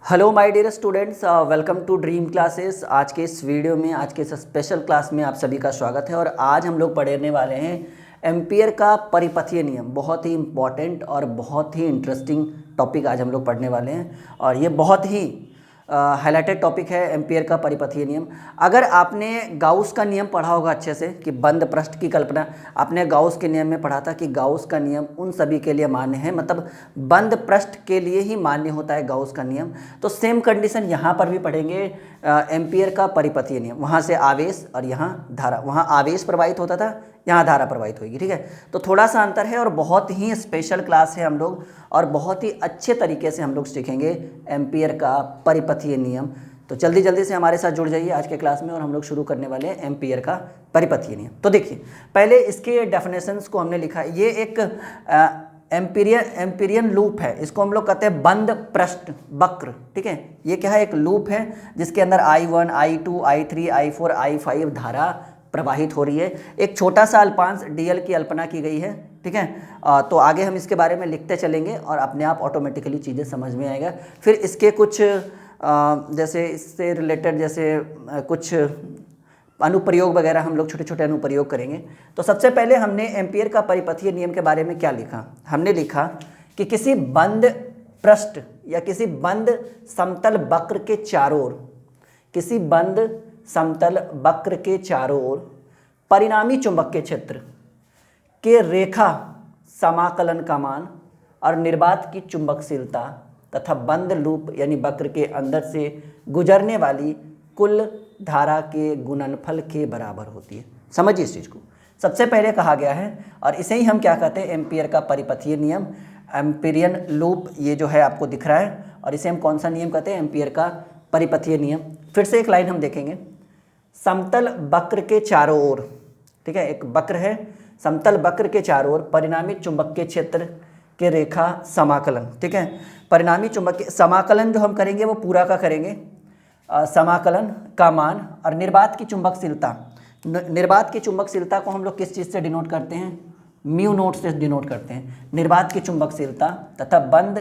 Hello my dear students, welcome to Dream Classes. आज के इस वीडियो में, आज के इस स्पेशल क्लास में आप सभी का स्वागत है। और आज हम लोग पढ़ने वाले हैं एम्पियर का परिपथीय नियम। बहुत ही इम्पॉर्टेंट और बहुत ही इंटरेस्टिंग टॉपिक आज हम लोग पढ़ने वाले हैं और ये बहुत ही हाईलाइटेड टॉपिक है, एम्पियर का परिपथीय नियम। अगर आपने गाउस का नियम पढ़ा होगा अच्छे से कि बंद पृष्ठ की कल्पना, आपने गाउस के नियम में पढ़ा था कि गाउस का नियम उन सभी के लिए मान्य है, मतलब बंद पृष्ठ के लिए ही मान्य होता है गाउस का नियम। तो सेम कंडीशन यहाँ पर भी पढ़ेंगे, एम्पियर का परिपथीय नियम। वहाँ से आवेश और यहाँ धारा, वहाँ आवेश प्रवाहित होता था, यहाँ धारा प्रवाहित होगी। ठीक है, तो थोड़ा सा अंतर है और बहुत ही स्पेशल क्लास है हम लोग, और बहुत ही अच्छे तरीके से हम लोग सीखेंगे एम्पियर का परिपथीय नियम। तो जल्दी जल्दी से हमारे साथ जुड़ जाइए आज के क्लास में और हम लोग शुरू करने वाले हैं एम्पियर का परिपथीय नियम। तो देखिए, पहले इसके डेफिनेशंस को हमने लिखा है। ये एक एम्पिरियन लूप है, इसको हम लोग कहते हैं बंद पृष्ठ वक्र। ठीक है, ये क्या है, एक लूप है जिसके अंदर I1, I2, I3, I4, I5 धारा प्रवाहित हो रही है। एक छोटा सा अल्पांश dl की अल्पना की गई है। ठीक है, तो आगे हम इसके बारे में लिखते चलेंगे और अपने आप ऑटोमेटिकली चीज़ें समझ में आएगा। फिर इसके कुछ जैसे इससे रिलेटेड जैसे कुछ अनुप्रयोग वगैरह हम लोग छोटे छोटे अनुप्रयोग करेंगे। तो सबसे पहले हमने एम्पियर का परिपथीय नियम के बारे में क्या लिखा, हमने लिखा कि किसी बंद पृष्ठ या किसी बंद समतल वक्र के चारों ओर, किसी बंद समतल वक्र के चारों ओर परिणामी चुंबकीय क्षेत्र के रेखा समाकलन का मान और निर्वात की चुंबकशीलता तथा बंद लूप यानी वक्र के अंदर से गुजरने वाली कुल धारा के गुणनफल के बराबर होती है। समझिए इस चीज़ को, सबसे पहले कहा गया है और इसे ही हम क्या कहते हैं, एम्पियर का परिपथीय नियम, एम्पिरियन लूप। ये जो है आपको दिख रहा है और इसे हम कौन सा नियम कहते हैं, एम्पियर का परिपथीय नियम। फिर से एक लाइन हम देखेंगे, समतल वक्र के चारों ओर। ठीक है, एक वक्र है, समतल वक्र के चारों ओर परिणामी चुंबकीय क्षेत्र के रेखा समाकलन। ठीक है, परिणामी चुंबकीय समाकलन जो हम करेंगे वो पूरा का करेंगे, समाकलन का मान और निर्वात की चुंबकशीलता। निर्वात की चुंबकशीलता को हम लोग किस चीज़ से डिनोट करते हैं, म्यू नोट से डिनोट करते हैं। निर्वात की चुंबकशीलता तथा बंद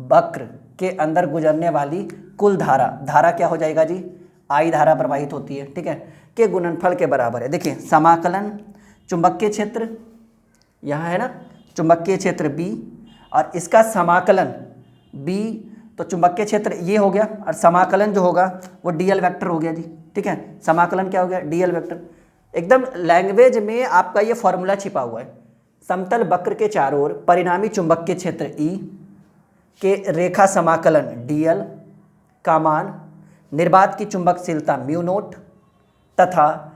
वक्र के अंदर गुजरने वाली कुल धारा, धारा क्या हो जाएगा जी, आई धारा प्रवाहित होती है। ठीक है, के गुणनफल के बराबर है। देखिए, समाकलन चुंबकीय क्षेत्र यहाँ है ना, चुंबकीय क्षेत्र B और इसका समाकलन B, तो चुंबकीय क्षेत्र ये हो गया और समाकलन जो होगा वो dl वेक्टर हो गया जी। ठीक है, समाकलन क्या हो गया, dl वेक्टर। एकदम लैंग्वेज में आपका ये फॉर्मूला छिपा हुआ है, समतल वक्र के चारों ओर परिणामी चुंबकीय क्षेत्र E के रेखा समाकलन dl का मान, निर्वात की चुंबकशीलता म्यू नोट तथा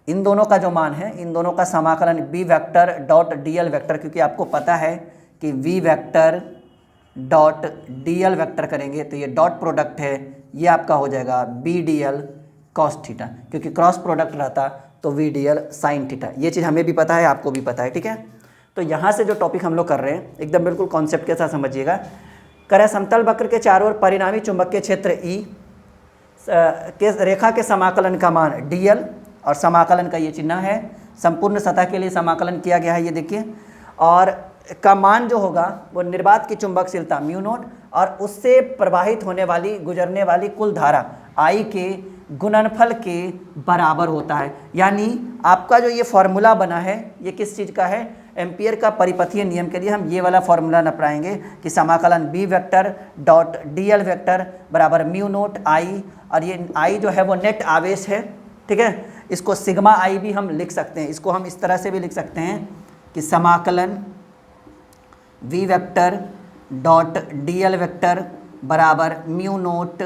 इन दोनों का जो मान है, इन दोनों का समाकलन b vector dot dl vector, क्योंकि आपको पता है कि v vector dot dl vector करेंगे तो ये डॉट प्रोडक्ट है, ये आपका हो जाएगा b dl cos थीटा, क्योंकि क्रॉस प्रोडक्ट रहता तो v dl sin थीटा। ये चीज़ हमें भी पता है, आपको भी पता है। ठीक है, तो यहाँ से जो टॉपिक हम लोग कर रहे हैं एकदम बिल्कुल कॉन्सेप्ट के साथ समझिएगा। करें समतल वक्र के चारों ओर परिणामी चुंबकीय क्षेत्र E के रेखा के समाकलन का मान dl और समाकलन का ये चिन्ह है, संपूर्ण सतह के लिए समाकलन किया गया है, ये देखिए। और का मान जो होगा वो निर्वात की चुंबकशीलता म्यू नोट और उससे प्रवाहित होने वाली, गुजरने वाली कुल धारा I के गुणनफल के बराबर होता है। यानी आपका जो ये फॉर्मूला बना है ये किस चीज़ का है, एम्पियर का परिपथीय नियम के लिए हम ये वाला फॉर्मूला अपनाएंगे कि समाकलन b vector dot dl vector बराबर म्यू नोट I, और ये I जो है वो नेट आवेश है। ठीक है, इसको सिग्मा I भी हम लिख सकते हैं, इसको हम इस तरह से भी लिख सकते हैं कि समाकलन v vector dot dl vector बराबर mu naught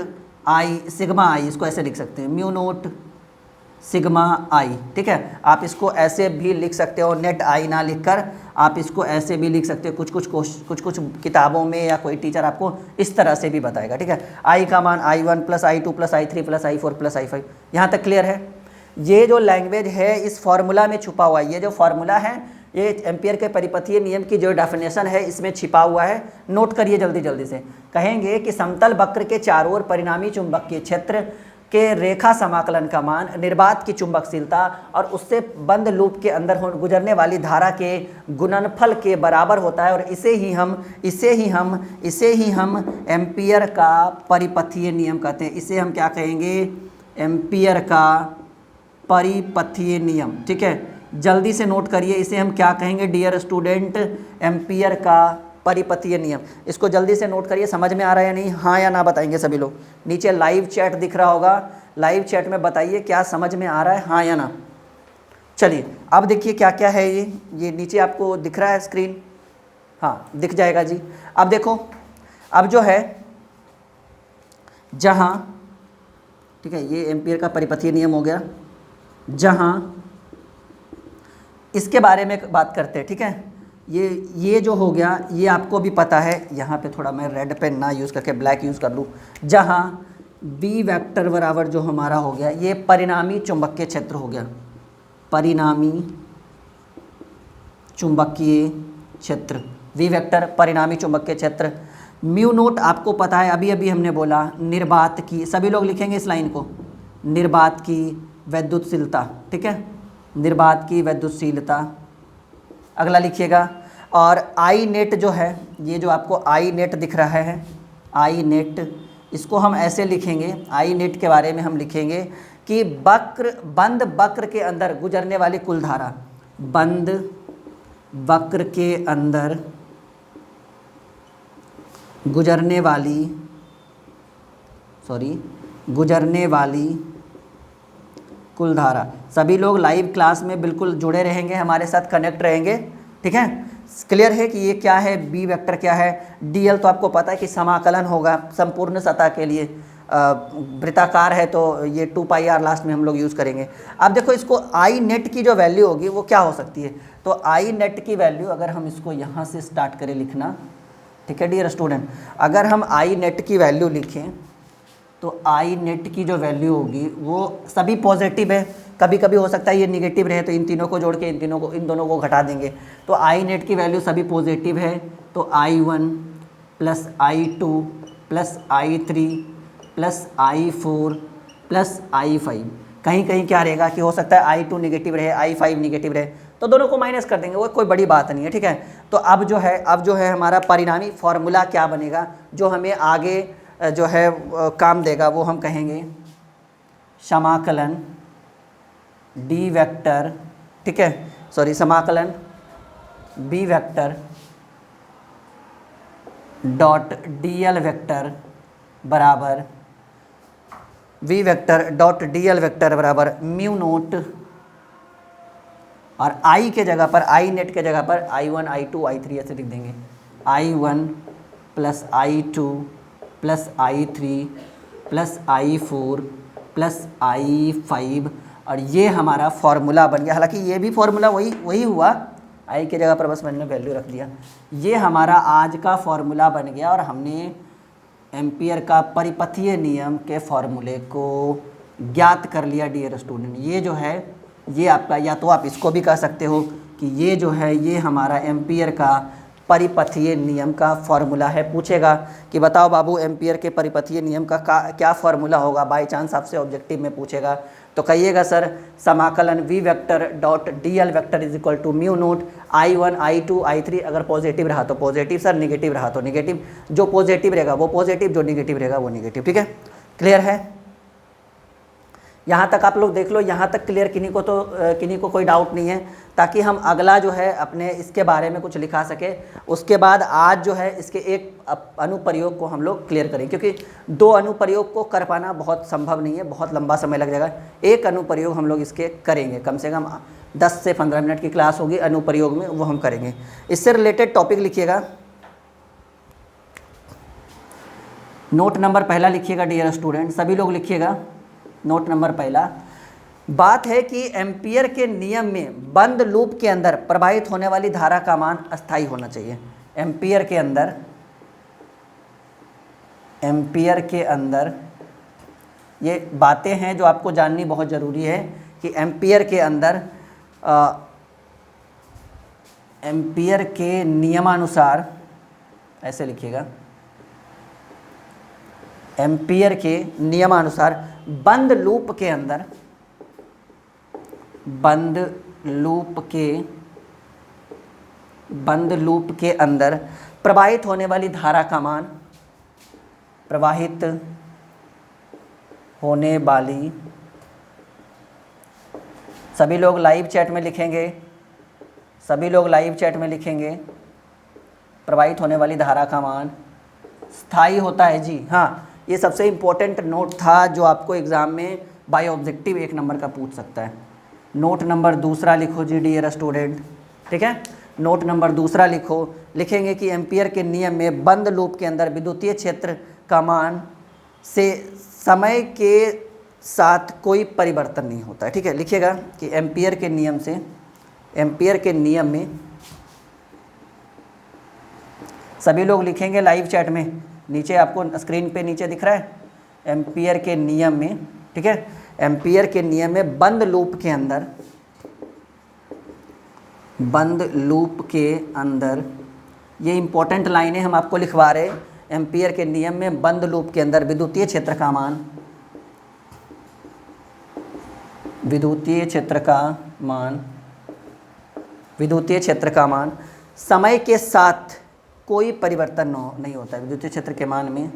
I sigma I, इसको ऐसे लिख सकते हैं म्यू नोट सिग्मा I। ठीक है, आप इसको ऐसे भी लिख सकते हो, नेट I ना लिखकर आप इसको ऐसे भी लिख सकते हो। कुछ कुछ किताबों में या कोई टीचर आपको इस तरह से भी बताएगा। ठीक है, I का मान I1 plus I2 plus I3 plus I4 plus I5। यहाँ तक क्लियर है। ये जो लैंग्वेज है इस फॉर्मूला में छुपा हुआ है, ये जो फॉर्मूला है ये एम्पियर के परिपथीय नियम की जो डेफिनेशन है इसमें छिपा हुआ है। नोट करिए जल्दी जल्दी से। कहेंगे कि समतल वक्र के चारों ओर परिणामी चुंबकीय क्षेत्र के रेखा समाकलन का मान, निर्वात की चुंबकशीलता और उससे बंद लूप के अंदर गुजरने वाली धारा के गुणनफल के बराबर होता है, और इसे ही हम एम्पियर का परिपथीय नियम कहते हैं। इसे हम क्या कहेंगे? एम्पियर का परिपथीय नियम। ठीक है, जल्दी से नोट करिए, इसे हम क्या कहेंगे डियर स्टूडेंट? एम्पियर का परिपथीय नियम। इसको जल्दी से नोट करिए। समझ में आ रहा है या नहीं? हाँ या ना बताएंगे सभी लोग। नीचे लाइव चैट दिख रहा होगा, लाइव चैट में बताइए क्या समझ में आ रहा है, हाँ या ना। चलिए अब देखिए क्या क्या है ये नीचे आपको दिख रहा है स्क्रीन? हाँ दिख जाएगा जी। अब देखो, अब जो है जहाँ, ठीक है, ये एम्पियर का परिपथीय नियम हो गया। जहाँ इसके बारे में बात करते हैं, ठीक है, ये जो हो गया ये आपको भी पता है। यहाँ पे थोड़ा मैं रेड पेन ना यूज़ करके ब्लैक यूज़ कर लूँ। जहाँ बी वेक्टर बराबर जो हमारा हो गया, ये परिणामी चुंबकीय क्षेत्र हो गया। परिणामी चुंबकीय क्षेत्र, वी वेक्टर परिणामी चुंबकीय क्षेत्र। म्यू नोट आपको पता है, अभी अभी हमने बोला निर्वात की, सभी लोग लिखेंगे इस लाइन को, निर्वात की वैद्युतशीलता। ठीक है, निर्वात की वैद्युतशीलता। अगला लिखिएगा। और आई नेट जो है, ये जो आपको आई नेट दिख रहा है, आई नेट, इसको हम ऐसे लिखेंगे, आई नेट के बारे में हम लिखेंगे कि बंद वक्र के अंदर गुजरने वाली कुल धारा, बंद वक्र के अंदर गुजरने वाली कुल धारा। सभी लोग लाइव क्लास में बिल्कुल जुड़े रहेंगे, हमारे साथ कनेक्ट रहेंगे। ठीक है, क्लियर है कि ये क्या है, बी वेक्टर क्या है। डीएल तो आपको पता है कि समाकलन होगा संपूर्ण सतह के लिए, वृत्ताकार है तो ये 2πr लास्ट में हम लोग यूज़ करेंगे। अब देखो इसको आई नेट की जो वैल्यू होगी वो क्या हो सकती है, तो आई नेट की वैल्यू अगर हम इसको यहाँ से स्टार्ट करें लिखना, ठीक है डियर स्टूडेंट, अगर हम आई नेट की वैल्यू लिखें तो आई नेट की जो वैल्यू होगी वो सभी पॉजिटिव है, कभी कभी हो सकता है ये निगेटिव रहे, तो इन तीनों को जोड़ के इन दोनों को घटा देंगे, तो आई नेट की वैल्यू सभी पॉजिटिव है। तो I1 plus I2 plus I3 plus I4 plus I5, कहीं कहीं क्या रहेगा कि हो सकता है I2 निगेटिव रहे, I5 निगेटिव रहे, तो दोनों को माइनस कर देंगे, वो कोई बड़ी बात नहीं है। ठीक है, तो अब जो है हमारा परिणामी फॉर्मूला क्या बनेगा, जो हमें आगे जो है काम देगा, वो हम कहेंगे समाकलन डी वेक्टर, ठीक है, सॉरी समाकलन B vector dot DL vector बराबर V vector dot DL vector बराबर म्यू नोट, और आई के जगह पर, आई नेट के जगह पर I1 I2 I3 ऐसे लिख देंगे, I1 plus I2 plus I3 plus I4 plus I5, और ये हमारा फॉर्मूला बन गया। हालांकि ये भी फॉर्मूला वही हुआ, आई के जगह पर बस मैंने वैल्यू रख दिया। ये हमारा आज का फॉर्मूला बन गया, और हमने एम्पियर का परिपथीय नियम के फॉर्मूले को ज्ञात कर लिया डियर स्टूडेंट। ये जो है ये आपका, या तो आप इसको भी कह सकते हो कि ये जो है ये हमारा एम्पियर का परिपथीय नियम का फॉर्मूला है। पूछेगा कि बताओ बाबू एम्पियर के परिपथीय नियम का क्या फॉर्मूला होगा, बाय चांस आपसे ऑब्जेक्टिव में पूछेगा, तो कहिएगा सर समाकलन V vector dot DL vector is equal to mu naught I1 I2 I3, अगर पॉजिटिव रहा तो पॉजिटिव सर, निगेटिव रहा तो निगेटिव, जो पॉजिटिव रहेगा वो पॉजिटिव, जो निगेटिव रहेगा वो निगेटिव। ठीक है, क्लियर है? यहाँ तक आप लोग देख लो, यहाँ तक क्लियर, किन्हीं को कोई डाउट नहीं है, ताकि हम अगला जो है अपने इसके बारे में कुछ लिखा सके। उसके बाद आज जो है इसके एक अनुप्रयोग को हम लोग क्लियर करें, क्योंकि 2 अनुप्रयोग को कर पाना बहुत संभव नहीं है, बहुत लंबा समय लग जाएगा। एक अनुप्रयोग हम लोग इसके करेंगे, कम से कम 10 से 15 मिनट की क्लास होगी अनुप्रयोग में, वो हम करेंगे। इससे रिलेटेड टॉपिक लिखिएगा, नोट नंबर पहला लिखिएगा डियर स्टूडेंट, सभी लोग लिखिएगा। नोट नंबर पहला, बात है कि एम्पियर के नियम में बंद लूप के अंदर प्रवाहित होने वाली धारा का मान अस्थायी होना चाहिए। एम्पियर के अंदर ये बातें हैं जो आपको जाननी बहुत ज़रूरी है कि एम्पियर के नियमानुसार, ऐसे लिखिएगा, एम्पियर के नियमानुसार बंद लूप के अंदर प्रवाहित होने वाली धारा का मान, प्रवाहित होने वाली, सभी लोग लाइव चैट में लिखेंगे, प्रवाहित होने वाली धारा का मान स्थायी होता है जी। हाँ, ये सबसे इम्पोर्टेंट नोट था जो आपको एग्जाम में बाय ऑब्जेक्टिव 1 नंबर का पूछ सकता है। नोट नंबर दूसरा लिखो जी डियर स्टूडेंट, ठीक है। नोट नंबर दूसरा लिखेंगे कि एम्पियर के नियम में बंद लूप के अंदर विद्युतीय क्षेत्र का मान से समय के साथ कोई परिवर्तन नहीं होता है, ठीक है। लिखिएगा कि एम्पियर के नियम में, सभी लोग लिखेंगे लाइव चैट में, नीचे आपको स्क्रीन पे नीचे दिख रहा है एम्पियर के नियम में, ठीक है। एम्पियर के नियम में बंद लूप के अंदर ये इंपॉर्टेंट लाइनें हम आपको लिखवा रहे हैं। एम्पियर के नियम में बंद लूप के अंदर विद्युतीय क्षेत्र का मान समय के साथ कोई परिवर्तन नहीं होता है। विद्युतीय क्षेत्र के मान में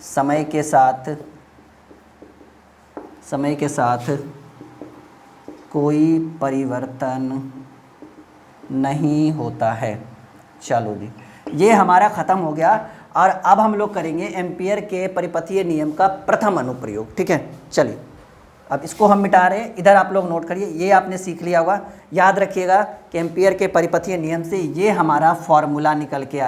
समय के साथ कोई परिवर्तन नहीं होता है। चलो जी, ये हमारा ख़त्म हो गया और अब हम लोग करेंगे एम्पियर के परिपथीय नियम का प्रथम अनुप्रयोग, ठीक है। चलिए अब इसको हम मिटा रहे हैं, इधर आप लोग नोट करिए, ये आपने सीख लिया होगा। याद रखिएगा कि एम्पियर के परिपथीय नियम से ये हमारा फॉर्मूला निकल के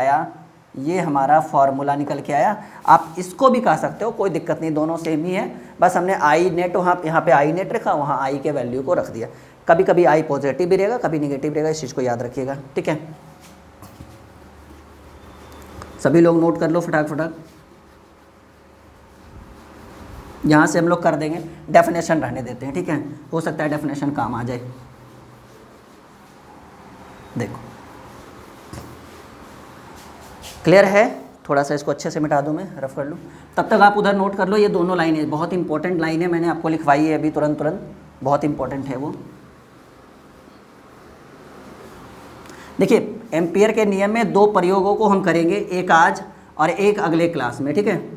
आया। आप इसको भी कह सकते हो, कोई दिक्कत नहीं, दोनों सेम ही है। बस हमने आई नेट यहाँ पे आई नेट रखा, वहाँ आई के वैल्यू को रख दिया। कभी कभी आई पॉजिटिव भी रहेगा, कभी निगेटिव रहेगा, इस चीज़ को याद रखिएगा, ठीक है। सभी लोग नोट कर लो फटाक। यहाँ से हम लोग कर देंगे, डेफिनेशन रहने देते हैं, ठीक है। हो सकता है डेफिनेशन काम आ जाए। देखो क्लियर है, थोड़ा सा इसको अच्छे से मिटा दूँ, मैं रफ कर लूँ, तब तक आप उधर नोट कर लो। ये दोनों लाइनें बहुत इंपॉर्टेंट लाइनें मैंने आपको लिखवाई है अभी तुरंत, बहुत इंपॉर्टेंट है वो। देखिए एम्पियर के नियम में 2 प्रयोगों को हम करेंगे, एक आज और एक अगले क्लास में, ठीक है।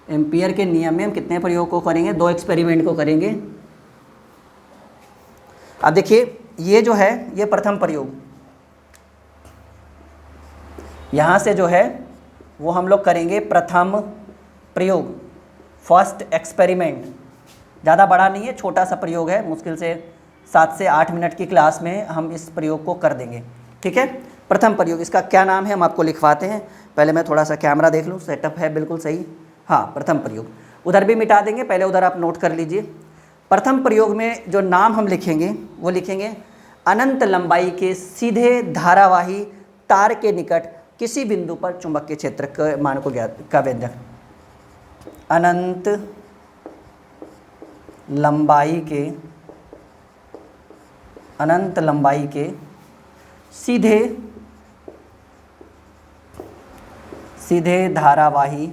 एम्पियर के नियम में हम कितने प्रयोग को करेंगे? 2 एक्सपेरिमेंट को करेंगे। अब देखिए ये जो है ये प्रथम प्रयोग, यहाँ से जो है वो हम लोग करेंगे प्रथम प्रयोग, फर्स्ट एक्सपेरिमेंट। ज़्यादा बड़ा नहीं है, छोटा सा प्रयोग है, मुश्किल से 7 से 8 मिनट की क्लास में हम इस प्रयोग को कर देंगे, ठीक है। प्रथम प्रयोग, इसका क्या नाम है हम आपको लिखवाते हैं। पहले मैं थोड़ा सा कैमरा देख लूँ, सेटअप है बिल्कुल सही। हाँ, प्रथम प्रयोग उधर भी मिटा देंगे, पहले उधर आप नोट कर लीजिए। प्रथम प्रयोग में जो नाम हम लिखेंगे वो लिखेंगे अनंत लंबाई के सीधे धारावाही तार के निकट किसी बिंदु पर चुंबकीय क्षेत्र के मान को ज्ञात का व्यंजक। अनंत लंबाई के सीधे धारावाही,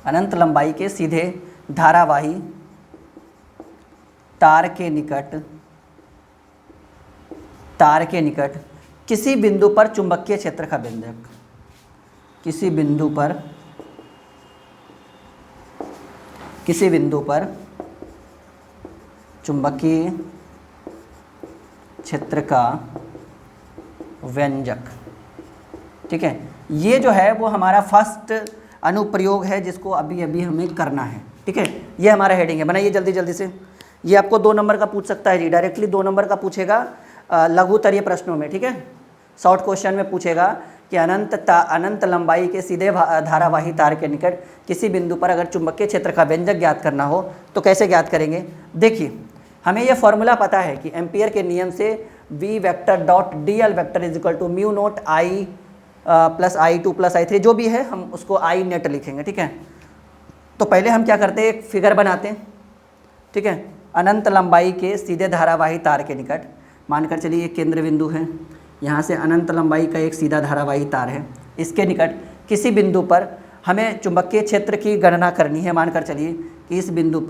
अनंत लंबाई के सीधे धारावाही तार के निकट किसी बिंदु पर चुंबकीय क्षेत्र का व्यंजक। किसी बिंदु पर चुंबकीय क्षेत्र का व्यंजक, ठीक है। ये जो है वो हमारा फर्स्ट अनुप्रयोग है जिसको अभी हमें करना है, ठीक है। ये हमारा हेडिंग है, बनाइए जल्दी से। ये आपको 2 नंबर का पूछ सकता है जी, डायरेक्टली 2 नंबर का पूछेगा लघुतरीय प्रश्नों में, ठीक है। शॉर्ट क्वेश्चन में पूछेगा कि अनंत लंबाई के सीधे धारावाही तार के निकट किसी बिंदु पर अगर चुंबकीय क्षेत्र का व्यंजक ज्ञात करना हो तो कैसे ज्ञात करेंगे। देखिए हमें यह फॉर्मूला पता है कि एम्पियर के नियम से V vector dot dl vector is equal to mu naught I plus I2 plus I3 जो भी है हम उसको I नेट लिखेंगे, ठीक है। तो पहले हम क्या करते हैं, एक फिगर बनाते हैं, ठीक है। अनंत लंबाई के सीधे धारावाही तार के निकट, मानकर चलिए एक केंद्र बिंदु है, यहाँ से अनंत लंबाई का एक सीधा धारावाही तार है, इसके निकट किसी बिंदु पर हमें चुंबकीय क्षेत्र की गणना करनी है। मानकर चलिए कि इस बिंदु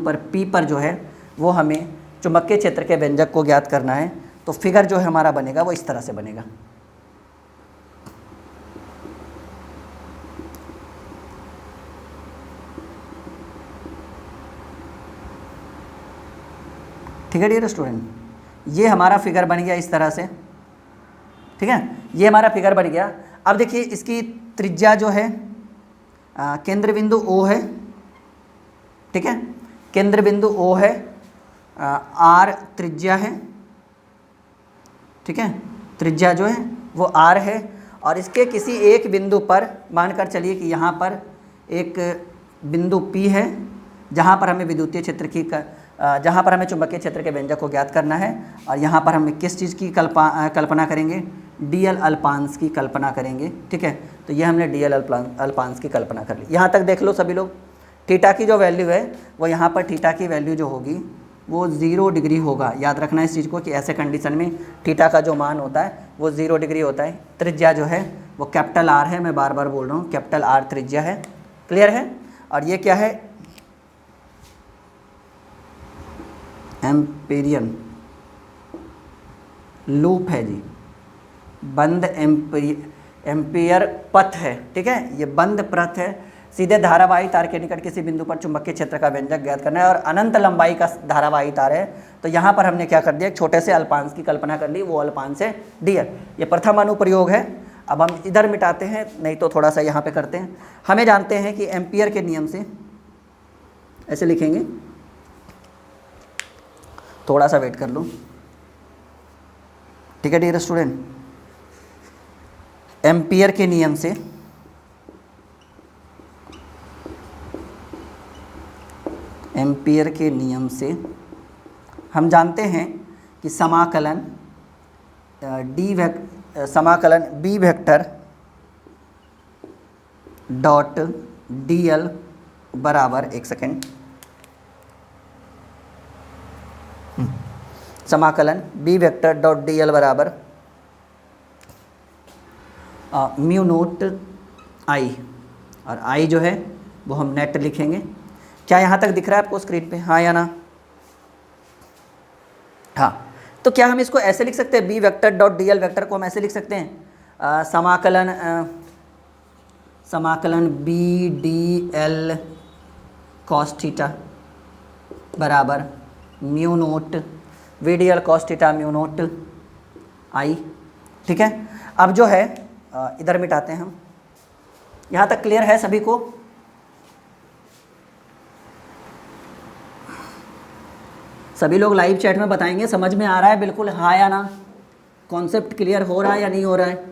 पर P पर जो है वो हमें चुंबकीय क्षेत्र के व्यंजक को ज्ञात करना है। तो फिगर जो है हमारा बनेगा वो इस तरह से बनेगा। ठीक है डियर स्टूडेंट, ये हमारा फिगर बन गया इस तरह से। ठीक है, ये हमारा फिगर बन गया। अब देखिए इसकी त्रिज्या जो है केंद्र बिंदु O है। ठीक है, केंद्र बिंदु O है, R त्रिज्या है। ठीक है, त्रिज्या जो है वो R है और इसके किसी एक बिंदु पर मानकर चलिए कि यहाँ पर एक बिंदु P है जहाँ पर हमें विद्युतीय क्षेत्र की जहाँ पर हमें चुंबकीय क्षेत्र के व्यंजक को ज्ञात करना है। और यहाँ पर हम किस चीज़ की कल्पना करेंगे? डीएल अल्पांश की कल्पना करेंगे। ठीक है, तो ये हमने डीएल अल्पांश की कल्पना कर ली। यहाँ तक देख लो सभी लोग। थीटा की जो वैल्यू है वो यहाँ पर थीटा की वैल्यू जो होगी वो 0 डिग्री होगा। याद रखना इस चीज़ को कि ऐसे कंडीशन में थीटा का जो मान होता है वो 0 डिग्री होता है। त्रिज्या जो है वो कैपिटल R है, मैं बार बार बोल रहा हूँ कैपिटल R त्रिज्या है। क्लियर है? और ये क्या है? एम्पीरियन लूप है जी, बंद एम्पियर पथ है। ठीक है, ये बंद पथ है। सीधे धारावाही तार के निकट किसी बिंदु पर चुंबकीय क्षेत्र का व्यंजक ज्ञात करना है और अनंत लंबाई का धारावाही तार है। तो यहाँ पर हमने क्या कर दिया? एक छोटे से अल्पांश की कल्पना कर ली, वो अल्पांश है डीएल। ये प्रथम अनुप्रयोग है। अब हम इधर मिटाते हैं, नहीं तो थोड़ा सा यहाँ पे करते हैं। हमें जानते हैं कि एम्पियर के नियम से ऐसे लिखेंगे, थोड़ा सा वेट कर लो। ठीक है डियर स्टूडेंट, एम्पियर के नियम से हम जानते हैं कि समाकलन बी वेक्टर डॉट डीएल बराबर, एक सेकेंड, समाकलन बी वेक्टर डॉट डीएल बराबर म्यू नोट आई, और आई जो है वो हम नेट लिखेंगे। क्या यहाँ तक दिख रहा है आपको स्क्रीन पे? हाँ या ना? हाँ, तो क्या हम इसको ऐसे लिख सकते हैं? B vector dot DL vector को हम ऐसे लिख सकते हैं, समाकलन B D L cos theta बराबर mu naught V D L cos theta mu naught I. ठीक है, अब जो है इधर मिटाते हैं हम। यहाँ तक क्लियर है सभी को? सभी लोग लाइव चैट में बताएंगे समझ में आ रहा है बिल्कुल, हाँ या ना? कॉन्सेप्ट क्लियर हो रहा है या नहीं हो रहा है?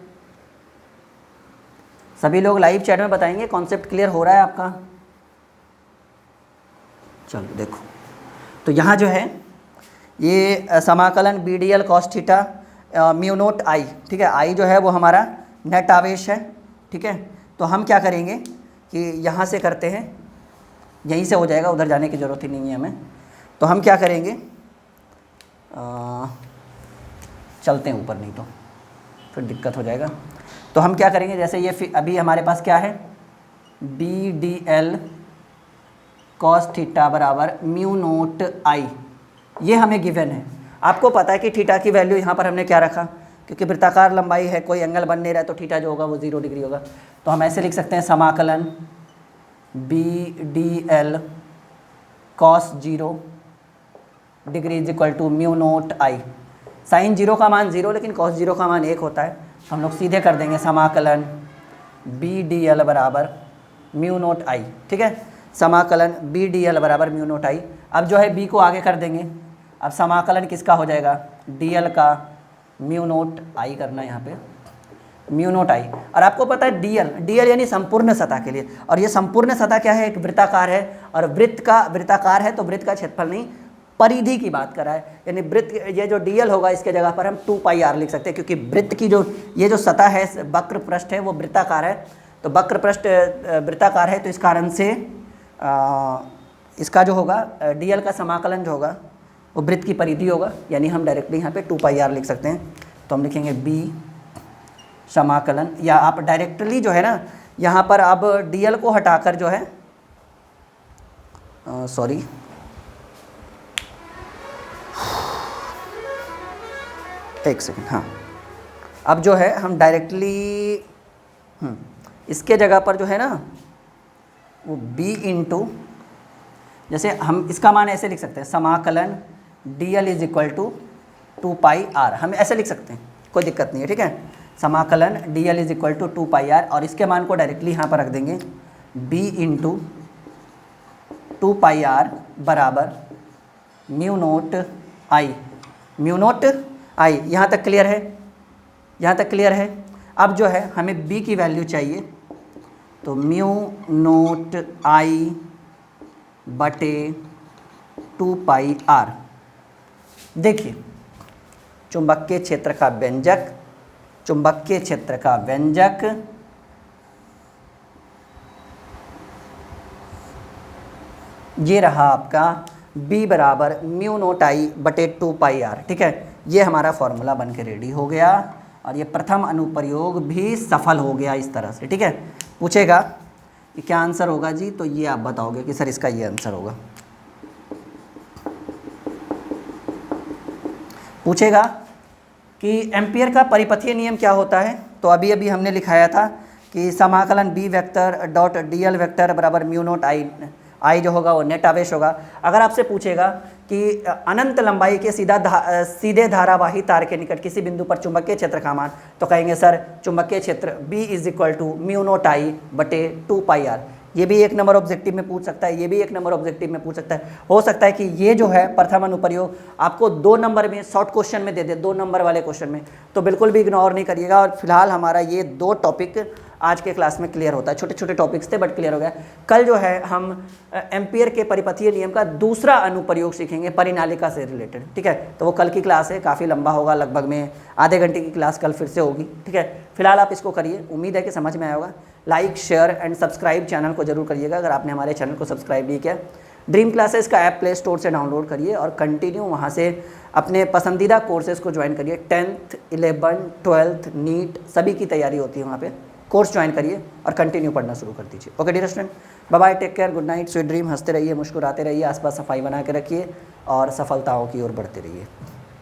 सभी लोग लाइव चैट में बताएंगे कॉन्सेप्ट क्लियर हो रहा है आपका? चलो देखो, तो यहाँ जो है ये समाकलन B D L cos theta mu naught I. ठीक है, आई जो है वो हमारा नेट आवेश है। ठीक है, तो हम क्या करेंगे कि यहाँ से करते हैं, यहीं से हो जाएगा, उधर जाने की ज़रूरत ही नहीं है हमें। तो हम क्या करेंगे, चलते हैं ऊपर, नहीं तो फिर दिक्कत हो जाएगा। तो हम क्या करेंगे, जैसे ये अभी हमारे पास क्या है, B D L cos theta बराबर म्यू नोट आई, ये हमें गिवन है। आपको पता है कि थीटा की वैल्यू यहाँ पर हमने क्या रखा, क्योंकि वृत्ताकार लंबाई है, कोई एंगल बन नहीं रहा है, तो थीटा जो होगा वो 0 डिग्री होगा। तो हम ऐसे लिख सकते हैं, समाकलन B D L cos 0 degree is equal to mu naught I. Sine 0 का मान 0, लेकिन कॉस 0 का मान 1 होता है। तो हम लोग सीधे कर देंगे समाकलन बी डी एल बराबर म्यू नोट आई। ठीक है, समाकलन बी डी एल बराबर म्यू नोट आई। अब जो है बी को आगे कर देंगे। अब समाकलन किसका हो जाएगा, डी एल का म्यू नोट आई करना है यहाँ पे, म्यू नोट आई। और आपको पता है डीएल यानी संपूर्ण सतह के लिए, और ये संपूर्ण सतह क्या है, एक वृत्ताकार है, और वृत्ताकार है तो वृत्त का क्षेत्रफल नहीं, परिधि की बात कर रहा है। यानी वृत्त, ये जो डीएल होगा इसके जगह पर हम 2πr लिख सकते हैं, क्योंकि वृत्त की जो ये जो सतह है, वक्र पृष्ठ है, वो वृत्ताकार है। तो वक्र पृष्ठ वृत्ताकार है, तो इस कारण से इसका जो होगा डीएल का समाकलन जो होगा वो वृत्त की परिधि होगा, यानी हम डायरेक्टली यहाँ पे 2πr लिख सकते हैं। तो हम लिखेंगे बी समाकलन, या आप डायरेक्टली जो है ना यहाँ पर अब dl को हटाकर जो है सॉरी एक सेकेंड, हाँ, अब जो है हम डायरेक्टली इसके जगह पर जो है ना वो b इंटू, जैसे हम इसका मान ऐसे लिख सकते हैं, समाकलन dl is equal to 2πr, हम ऐसे लिख सकते हैं, कोई दिक्कत नहीं है, ठीक है। समाकलन dl is equal to 2πr और इसके मान को डायरेक्टली यहाँ पर रख देंगे b इंटू 2πr बराबर म्यू नोट आई। यहाँ तक क्लियर है, यहाँ तक क्लियर है। अब जो है हमें b की वैल्यू चाहिए, तो म्यू नोट आई बटे 2πr। देखिए चुंबकीय क्षेत्र का व्यंजक, चुंबकीय क्षेत्र का व्यंजक ये रहा आपका b बराबर म्यू नोट आई बटे 2πr, ठीक है। ये हमारा फॉर्मूला बन के रेडी हो गया और ये प्रथम अनुप्रयोग भी सफल हो गया इस तरह से, ठीक है। पूछेगा कि क्या आंसर होगा जी, तो ये आप बताओगे कि सर इसका ये आंसर होगा। पूछेगा कि एम्पियर का परिपथीय नियम क्या होता है, तो अभी अभी हमने लिखाया था कि समाकलन b vector dot dl vector बराबर म्यू नोट आई जो होगा वो नेट आवेश होगा। अगर आपसे पूछेगा कि अनंत लंबाई के सीधे धारावाही तार के निकट किसी बिंदु पर चुंबकीय क्षेत्र का मान, तो कहेंगे सर चुंबकीय क्षेत्र b is equal to mu naught I बटे 2πr। ये भी एक नंबर ऑब्जेक्टिव में पूछ सकता है, ये भी एक नंबर ऑब्जेक्टिव में पूछ सकता है। हो सकता है कि ये जो है प्रथम अनुप्रयोग आपको 2 नंबर में शॉर्ट क्वेश्चन में दे दे, 2 नंबर वाले क्वेश्चन में, तो बिल्कुल भी इग्नोर नहीं करिएगा। और फिलहाल हमारा ये 2 टॉपिक आज के क्लास में क्लियर होता है, छोटे छोटे टॉपिक्स थे बट क्लियर हो गया। कल जो है हम एम्पियर के परिपथीय नियम का दूसरा अनुप्रयोग सीखेंगे परिनालिका से रिलेटेड, ठीक है। तो वो कल की क्लास है, काफ़ी लंबा होगा, लगभग में आधे घंटे की क्लास कल फिर से होगी, ठीक है। फिलहाल आप इसको करिए, उम्मीद है कि समझ में आया होगा। Like share and subscribe channel को जरूर करिएगा अगर आपने हमारे चैनल को सब्सक्राइब नहीं किया। ड्रीम क्लासेस का ऐप प्ले स्टोर से डाउनलोड करिए और कंटिन्यू वहाँ से अपने पसंदीदा कोर्सेज़ को ज्वाइन करिए। 10th 11th 12th नीट सभी की तैयारी होती है वहाँ पे, कोर्स ज्वाइन करिए और कंटिन्यू पढ़ना शुरू कर दीजिए। Okay dear student, bye bye, take care, good night, sweet dream. हंसते रहिए, मुस्कुराते रहिए, आसपास सफाई बना के रखिए और सफलताओं की ओर बढ़ते रहिए।